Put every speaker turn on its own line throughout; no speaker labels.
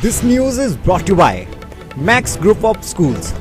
This news is brought to you by Max Group of Schools.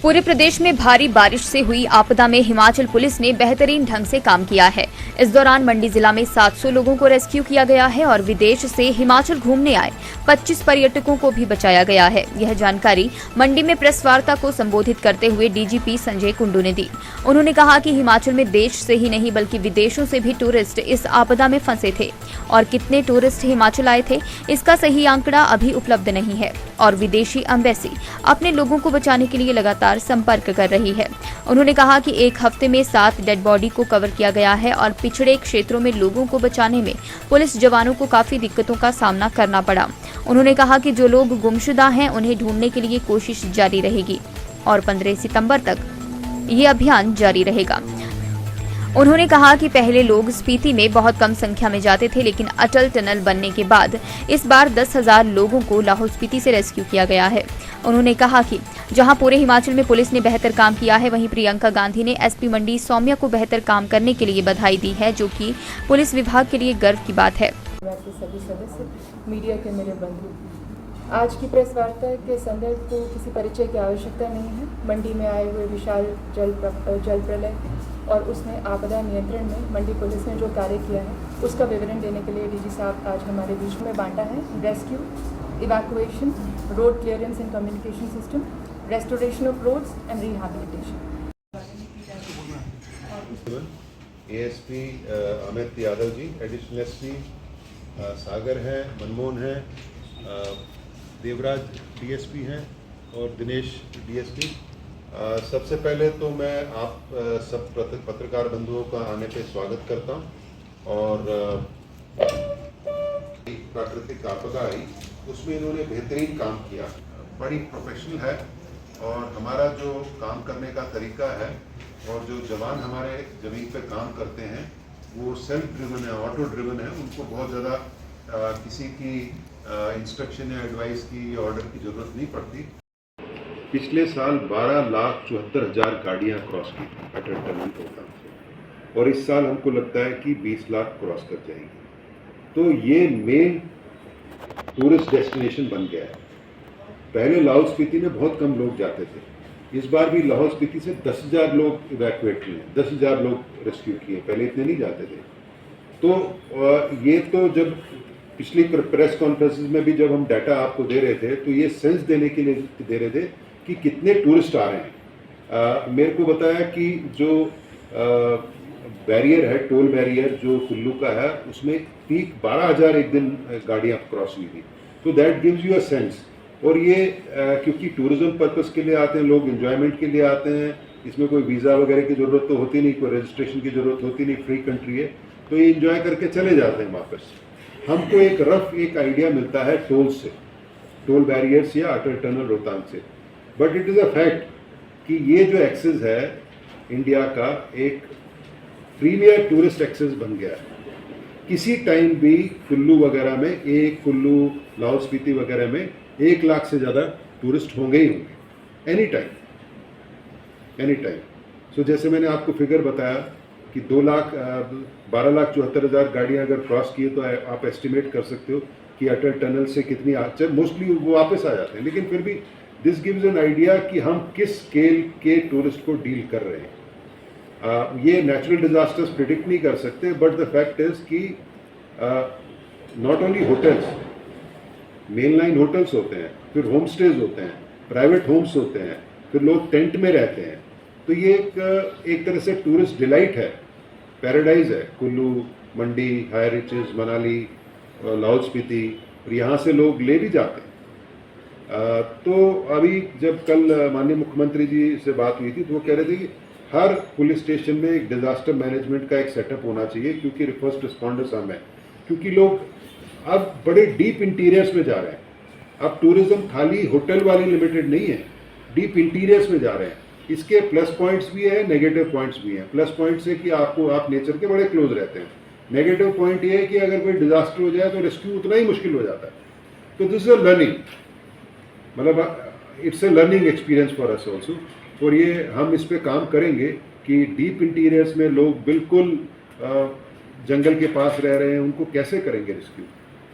पूरे प्रदेश में भारी बारिश से हुई आपदा में हिमाचल पुलिस ने बेहतरीन ढंग से काम किया है। इस दौरान मंडी जिला में 700 लोगों को रेस्क्यू किया गया है और विदेश से हिमाचल घूमने आए 25 पर्यटकों को भी बचाया गया है। यह जानकारी मंडी में प्रेस वार्ता को संबोधित करते हुए डीजीपी संजय कुंडू ने दी। उन्होंने कहा कि हिमाचल में देश से ही नहीं बल्कि विदेशों से भी टूरिस्ट इस आपदा में फंसे थे और कितने टूरिस्ट हिमाचल आए थे इसका सही आंकड़ा अभी उपलब्ध नहीं है और विदेशी एम्बेसी अपने लोगों को बचाने के लिए लगातार संपर्क कर रही है। उन्होंने कहा कि एक हफ्ते में 7 डेड बॉडी को कवर किया गया है और पिछड़े क्षेत्रों में लोगों को बचाने में पुलिस जवानों को काफी दिक्कतों का सामना करना पड़ा। उन्होंने कहा कि जो लोग गुमशुदा हैं उन्हें ढूंढने के लिए कोशिश जारी रहेगी और 15 सितंबर तक ये अभियान जारी रहेगा। उन्होंने कहा कि पहले लोग स्पीति में बहुत कम संख्या में जाते थे, लेकिन अटल टनल बनने के बाद इस बार 10,000 लोगों को लाहौल स्पीति से रेस्क्यू किया गया है। उन्होंने कहा कि जहां पूरे हिमाचल में पुलिस ने बेहतर काम किया है, वहीं प्रियंका गांधी ने एसपी मंडी सौम्या को बेहतर काम करने के लिए बधाई दी है, जो कि पुलिस विभाग के लिए गर्व की बात है।
सभी सदस्य, मीडिया के मेरे बंधु, आज की प्रेस वार्ता के संदर्भ को किसी परिचय की आवश्यकता नहीं है। मंडी में आए हुए विशाल जल प्रलय और उसमें आपदा नियंत्रण में मंडी पुलिस ने जो कार्य किया है उसका विवरण देने के लिए डीजी साहब आज हमारे बीच में बांटा है। Rescue, evacuation, road clearance and communication system, restoration of roads and rehabilitation.
ASP Amit Yadav ji, additional SP Sagar हैं, मनमोहन हैं, देवराज डीएसपी हैं और दिनेश डीएसपी। सबसे पहले तो मैं आप सब पत्रकार बंधुओं का आने पे स्वागत करता हूं और प्राकृतिक आपदा आई उसमें इन्होंने बेहतरीन काम किया, बड़ी प्रोफेशनल है और हमारा जो काम करने का तरीका है और जो जवान हमारे ज़मीन पे काम करते हैं वो सेल्फ ड्रिवन है, ऑटो ड्रिवन है। उनको बहुत ज़्यादा किसी की इंस्ट्रक्शन या एडवाइस की या ऑर्डर की ज़रूरत नहीं पड़ती। पिछले साल 12,74,000 गाड़ियाँ क्रॉस की अटल टनल रोहतांग से और इस साल हमको लगता है कि 20 लाख क्रॉस कर जाएंगी। तो ये मेन टूरिस्ट डेस्टिनेशन बन गया है। पहले लाहौल स्पीति में बहुत कम लोग जाते थे, इस बार भी लाहौल स्पीति से 10,000 लोग इवैक्यूएट किए, 10,000 लोग रेस्क्यू किए, पहले इतने नहीं जाते थे। तो ये तो जब पिछली प्रेस कॉन्फ्रेंसेस में भी जब हम डाटा आपको दे रहे थे तो ये सेंस देने के लिए दे रहे थे कि कितने टूरिस्ट आ रहे हैं। मेरे को बताया कि जो बैरियर है, टोल बैरियर जो कुल्लू का है, उसमें पीक 12,000 एक दिन गाड़ियाँ क्रॉस हुई थी। तो that gives you a sense. और ये क्योंकि टूरिज्म पर्पस के लिए आते हैं लोग, एंजॉयमेंट के लिए आते हैं, इसमें कोई वीज़ा वगैरह की ज़रूरत तो होती नहीं, कोई रजिस्ट्रेशन की ज़रूरत होती नहीं, फ्री कंट्री है, तो ये इंजॉय करके चले जाते हैं वापस। हमको एक आइडिया मिलता है टोल से, टोल बैरियर्स या अटल टनल रोहतांग से, but it is a fact कि ये जो एक्सेस है इंडिया का एक प्रीमियर टूरिस्ट एक्सेस बन गया है। किसी टाइम भी कुल्लू वगैरह में, कुल्लू लाहौल स्पीति वगैरह में 1 लाख से ज़्यादा टूरिस्ट होंगे ही होंगे, एनी टाइम। सो जैसे मैंने आपको फिगर बताया कि 12,74,000 गाड़ियाँ अगर क्रॉस किए तो आप एस्टिमेट कर सकते हो कि अटल टनल से कितनी मोस्टली वो वापस आ जाते हैं, लेकिन फिर भी दिस गिव्स एन आइडिया कि हम किस स्केल के टूरिस्ट को डील कर रहे हैं। ये नेचुरल डिजास्टर्स प्रिडिक्ट नहीं कर सकते, बट द फैक्ट इज कि not only hotels, main line hotels होते हैं, फिर होम स्टेज होते हैं, प्राइवेट होम्स होते हैं, फिर लोग टेंट में रहते हैं। तो ये एक तरह से टूरिस्ट डिलाइट है, पैराडाइज है कुल्लू, मंडी, हाई रिचेस, मनाली, लाहौल स्पीति, और यहाँ से लोग ले भी जाते हैं। तो अभी जब कल माननीय मुख्यमंत्री जी से बात हुई थी तो वो कह रहे थे कि हर पुलिस स्टेशन में एक डिजास्टर मैनेजमेंट का एक सेटअप होना चाहिए, क्योंकि फर्स्ट रिस्पॉन्डर्स हम हैं, क्योंकि लोग अब बड़े डीप इंटीरियर्स में जा रहे हैं। अब टूरिज्म खाली होटल वाली लिमिटेड नहीं है, डीप इंटीरियर्स में जा रहे हैं। इसके प्लस पॉइंट्स भी है, नेगेटिव पॉइंट्स भी हैं। प्लस पॉइंट्स है कि आप नेचर के बड़े क्लोज रहते हैं। नेगेटिव पॉइंट ये है कि अगर कोई डिजास्टर हो जाए तो रेस्क्यू उतना ही मुश्किल हो जाता है। तो दिस इज अ लर्निंग, मतलब it's a learning experience for us also. और ये हम इस पे काम करेंगे कि डीप इंटीरियर्स में लोग बिल्कुल जंगल के पास रह रहे हैं, उनको कैसे करेंगे रेस्क्यू।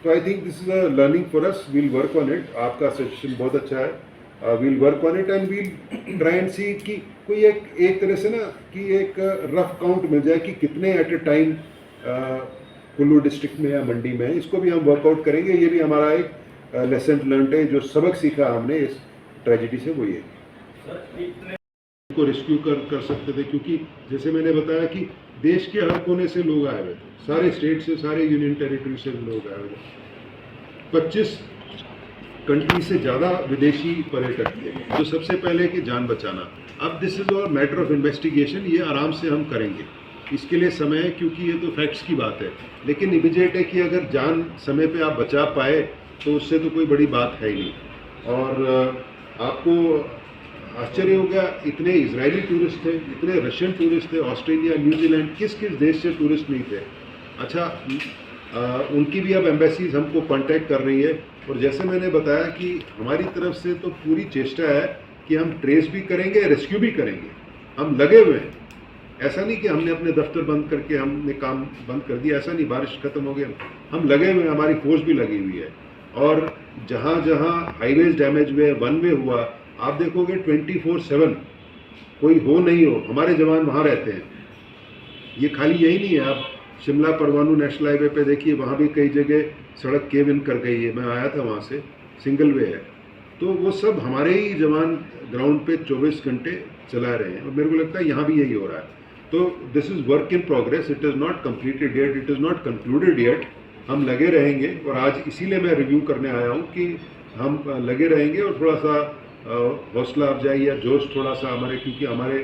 तो I think this is a learning for us, we'll work on it. आपका सजेशन बहुत अच्छा है, we'll work on it and we'll try and see कि कोई एक तरह से ना कि एक रफ काउंट मिल जाए कि कितने at a time Kullu district में या मंडी में है। इसको भी हम वर्कआउट करेंगे। ये भी हमारा एक लेसन लर्न है, जो सबक सीखा हमने इस ट्रेजिडी से वो ये को रेस्क्यू कर सकते थे, क्योंकि जैसे मैंने बताया कि देश के हर कोने से लोग आए हुए थे, सारे स्टेट से, सारे यूनियन टेरिटरी से लोग आए हुए थे। 25 कंट्री से ज़्यादा विदेशी पर्यटक थे, जो सबसे पहले कि जान बचाना। अब दिस इज और मैटर ऑफ इन्वेस्टिगेशन, ये आराम से हम करेंगे, इसके लिए समय है, क्योंकि ये तो फैक्ट्स की बात है। लेकिन इमीडिएट है कि अगर जान समय पे आप बचा पाए तो उससे तो कोई बड़ी बात है ही नहीं। और आपको आश्चर्य हो गया, इतने इजरायली टूरिस्ट थे, इतने रशियन टूरिस्ट थे, ऑस्ट्रेलिया, न्यूजीलैंड, किस किस देश से टूरिस्ट नहीं थे। अच्छा, उनकी भी अब एम्बेसीज हमको कांटेक्ट कर रही है, और जैसे मैंने बताया कि हमारी तरफ से तो पूरी चेष्टा है कि हम ट्रेस भी करेंगे, रेस्क्यू भी करेंगे। हम लगे हुए हैं, ऐसा नहीं कि हमने अपने दफ्तर बंद करके हमने काम बंद कर दिया, ऐसा नहीं, बारिश खत्म हो गया, हम लगे हुए हैं, हमारी फोर्स भी लगी हुई है। और जहाँ जहाँ हाईवेज डैमेज हुए, वन वे हुआ, आप देखोगे 24/7 कोई हो नहीं हो, हमारे जवान वहाँ रहते हैं। ये खाली यही नहीं है, आप शिमला परवाणू नेशनल हाईवे पे देखिए, वहाँ भी कई जगह सड़क केव इन कर गई है, मैं आया था वहाँ से, सिंगल वे है। तो वो सब हमारे ही जवान ग्राउंड पे 24 घंटे चला रहे हैं, और मेरे को लगता है यहाँ भी यही हो रहा है। तो this is work in progress, it is not completed yet, it is not concluded yet. हम लगे रहेंगे, और आज इसीलिए मैं रिव्यू करने आया हूँ कि हम लगे रहेंगे, और थोड़ा सा हौसला अफजाई या जोश थोड़ा सा हमारे, क्योंकि हमारे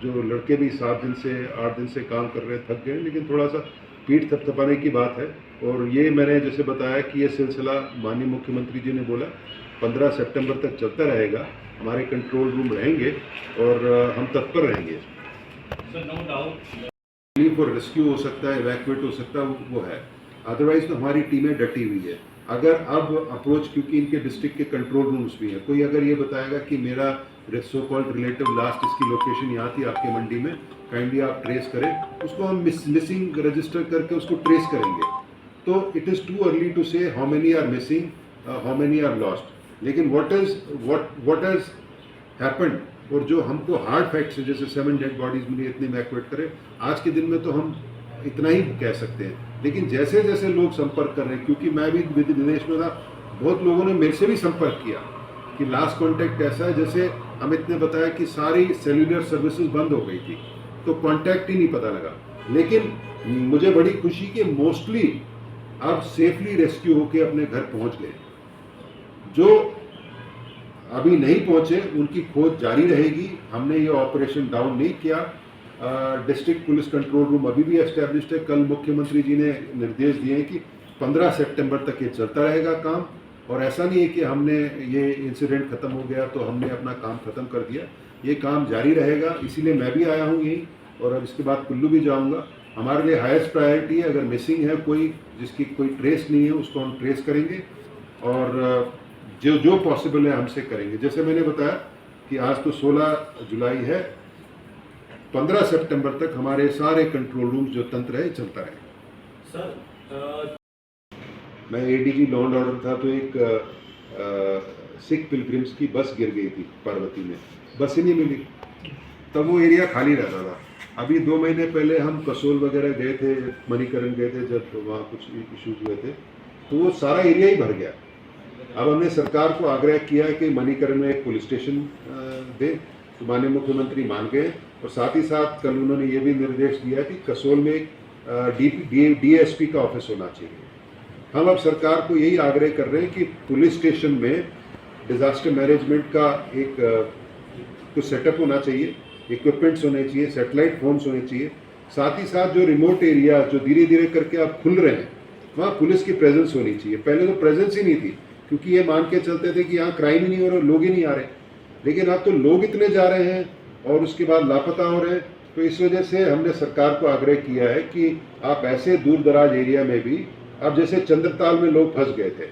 जो लड़के भी 7 दिन से 8 दिन से काम कर रहे हैं, थक गए, लेकिन थोड़ा सा पीठ थपथपाने की बात है। और ये मैंने जैसे बताया कि ये सिलसिला माननीय मुख्यमंत्री जी ने बोला 15 सितंबर तक चलता रहेगा, हमारे कंट्रोल रूम रहेंगे और हम तत्पर रहेंगे। रिलीफ और रेस्क्यू हो सकता है, इवैक्यूएट हो सकता है, वो है। अदरवाइज तो हमारी टीमें डटी हुई है। अगर अब अप्रोच, क्योंकि इनके डिस्ट्रिक्ट के कंट्रोल रूम्स भी हैं, कोई अगर ये बताएगा कि मेरा सो कॉल्ड रिलेटिव लास्ट इसकी लोकेशन यहाँ थी आपके मंडी में, काइंडली आप ट्रेस करें, उसको हम मिसिंग रजिस्टर करके उसको ट्रेस करेंगे। तो it is too early to say how many are missing, how many are lost. लेकिन व्हाट हैज़ हैपेंड, और जो हमको हार्ड फैक्ट्स है, जैसे 7 डेड बॉडीज मिली, इतने इवैक्यूएट करें, आज के दिन में तो हम इतना ही कह सकते हैं। लेकिन जैसे जैसे लोग संपर्क कर रहे हैं, क्योंकि मैं भी विदेश में था, बहुत लोगों ने मेरे से भी संपर्क किया कि लास्ट कांटेक्ट ऐसा है, जैसे अमित ने बताया कि सारी सेल्यूलर सर्विसेज बंद हो गई थी, तो कांटेक्ट ही नहीं पता लगा। लेकिन मुझे बड़ी खुशी कि मोस्टली अब सेफली रेस्क्यू होके अपने घर पहुंच गए। जो अभी नहीं पहुंचे उनकी खोज जारी रहेगी। हमने ये ऑपरेशन डाउन नहीं किया। डिस्ट्रिक्ट पुलिस कंट्रोल रूम अभी भी एस्टैब्लिश्ड है। कल मुख्यमंत्री जी ने निर्देश दिए हैं कि 15 सितंबर तक ये चलता रहेगा काम, और ऐसा नहीं है कि हमने ये इंसिडेंट ख़त्म हो गया तो हमने अपना काम ख़त्म कर दिया। ये काम जारी रहेगा, इसीलिए मैं भी आया हूँ यहीं, और अब इसके बाद कुल्लू भी जाऊँगा। हमारे लिए हाईएस्ट प्रायोरिटी है, अगर मिसिंग है कोई, जिसकी कोई ट्रेस नहीं है, उसको हम ट्रेस करेंगे, और जो पॉसिबल है हमसे करेंगे। जैसे मैंने बताया कि आज तो 16 जुलाई है, 15 सितंबर तक हमारे सारे कंट्रोल रूम्स जो तंत्र है चलता रहेगा।
सर
मैं एडीजी लॉ एंड ऑर्डर था, तो एक सिख पिलग्रिम्स की बस गिर गई थी पार्वती में, बस ही नहीं मिली, तब वो एरिया खाली रहता था। अभी 2 महीने पहले हम कसोल वगैरह गए थे, मणिकरण गए थे, जब वहाँ कुछ इश्यूज हुए थे, तो वो सारा एरिया ही भर गया। अब हमने सरकार को आग्रह किया कि मणिकरण में एक पुलिस स्टेशन दे, तो माननीय मुख्यमंत्री मान गए, और साथ ही साथ कल उन्होंने ये भी निर्देश दिया कि कसोल में एक डीएसपी का ऑफिस होना चाहिए। हम अब सरकार को यही आग्रह कर रहे हैं कि पुलिस स्टेशन में डिज़ास्टर मैनेजमेंट का एक कुछ सेटअप होना चाहिए, इक्विपमेंट्स होने चाहिए, सैटेलाइट फोन्स होने चाहिए। साथ ही साथ जो रिमोट एरिया जो धीरे धीरे करके अब खुल रहे हैं, वहाँ पुलिस की प्रेजेंस होनी चाहिए। पहले तो प्रेजेंस ही नहीं थी, क्योंकि ये मान के चलते थे कि यहाँ क्राइम ही नहीं हो रहा, लोग ही नहीं आ रहे। लेकिन अब तो लोग इतने जा रहे हैं और उसके बाद लापता हो रहे हैं। तो इस वजह से हमने सरकार को आग्रह किया है कि आप ऐसे दूर दराज एरिया में भी, अब जैसे चंद्रताल में लोग फंस गए थे,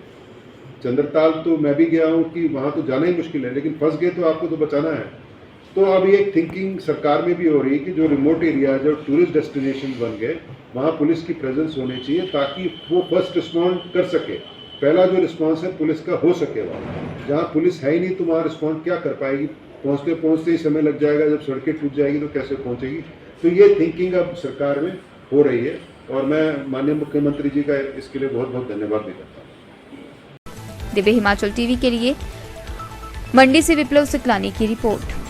चंद्रताल तो मैं भी गया हूँ कि वहाँ तो जाना ही मुश्किल है, लेकिन फंस गए तो आपको तो बचाना है। तो अभी एक थिंकिंग सरकार में भी हो रही है कि जो रिमोट एरिया जो टूरिस्ट डेस्टिनेशन बन गए वहाँ पुलिस की प्रेजेंस होनी चाहिए ताकि वो फर्स्ट रिस्पॉन्ड कर सके। पहला जो रिस्पॉन्स है पुलिस का हो सके वहाँ, जहाँ पुलिस है ही नहीं तो वहाँ रिस्पॉन्ड क्या कर पाएगी, पहुँचते पहुँचते ही समय लग जाएगा, जब सड़कें टूट जाएगी तो कैसे पहुँचेगी। तो ये थिंकिंग अब सरकार में हो रही है और मैं माननीय मुख्यमंत्री जी का इसके लिए बहुत बहुत धन्यवाद भी करता हूँ।
दिव्य हिमाचल टीवी के लिए मंडी से विप्लव सिकलानी की रिपोर्ट।